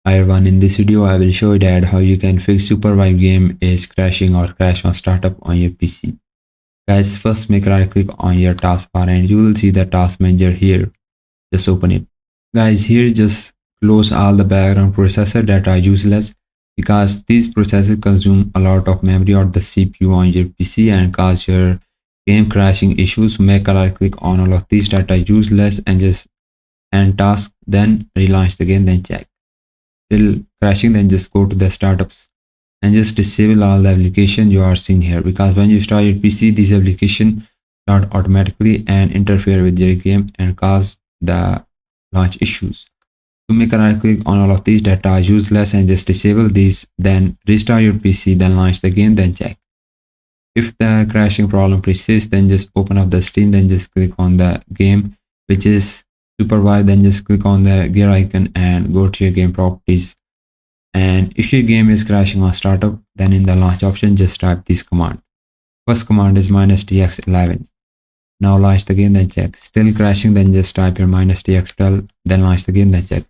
Hi everyone, in this video I will show you that how you can fix SUPERVIVE game is crashing or crash on startup on your PC. Guys, first make a right click on your taskbar and you will see the task manager here. Just open it. Guys, here just close all the background processor that are useless because these processors consume a lot of memory or the CPU on your PC and cause your game crashing issues. Make a right click on all of these that are useless and just end task, then relaunch the game, then check. Still crashing, then just go to the startups and just disable all the application you are seeing here, because when you start your PC, these application start automatically and interfere with your game and cause the launch issues. To make a right click on all of these that are useless and just disable these, then restart your PC, then launch the game, then check. If the crashing problem persists, then just open up the Steam, then just click on the game which is SUPERVIVE, then just click on the gear icon and go to your game properties. And if your game is crashing on startup, then in the launch option just type this command. First command is -tx11. Now launch the game, then check. Still crashing, then just type your -tx12, then launch the game, then check.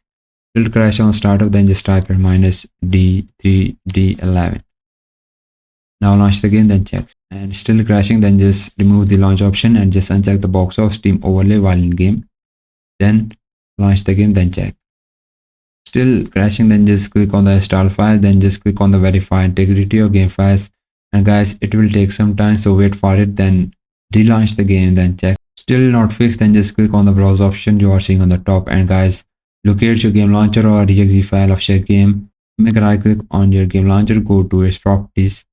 Still crashing on startup, then just type your -d3d11. Now launch the game, then check. And still crashing, then just remove the launch option and just uncheck the box of Steam overlay while in game. Then launch the game, then check. Still crashing, then just click on the install file, then just click on the verify integrity of game files. And guys, it will take some time, so wait for it, then relaunch the game, then check. Still not fixed, then just click on the browse option you are seeing on the top. And guys, locate your game launcher or exe file of your game. Make a right click on your game launcher, go to its properties,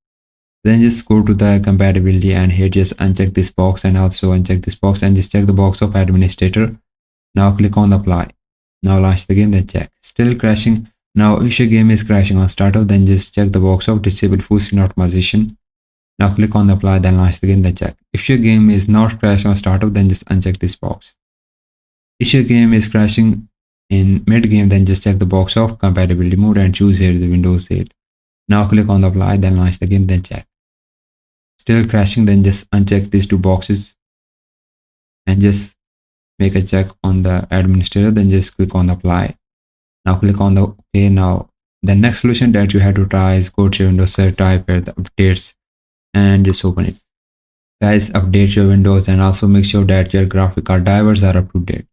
then just go to the compatibility and here just uncheck this box and also uncheck this box and just check the box of administrator. Now click on the apply. Now launch the game, then check. Still crashing. Now if your game is crashing on startup, then just check the box of disable full screen optimization. Now click on the apply, then launch the game, then check. If your game is not crashing on startup, then just uncheck this box. If your game is crashing in mid game, then just check the box of compatibility mode and choose here the Windows 8. Now click on the apply, then launch the game, then check. Still crashing, then just uncheck these two boxes and just make a check on the administrator, then just click on the apply. Now click on the OK. Now the next solution that you have to try is go to your Windows, type here the updates and just open it. Guys, update your Windows and also make sure that your graphic card drivers are up to date.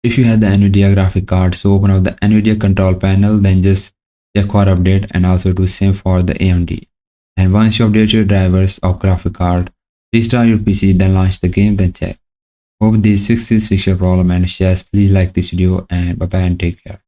If you have the NVIDIA graphic card, so open up the NVIDIA control panel, then just check for update and also do same for the AMD. And once you update your drivers of graphic card, restart your PC, then launch the game, then check. Hope these fixes fix your problem, and yes, please like this video and bye bye and take care.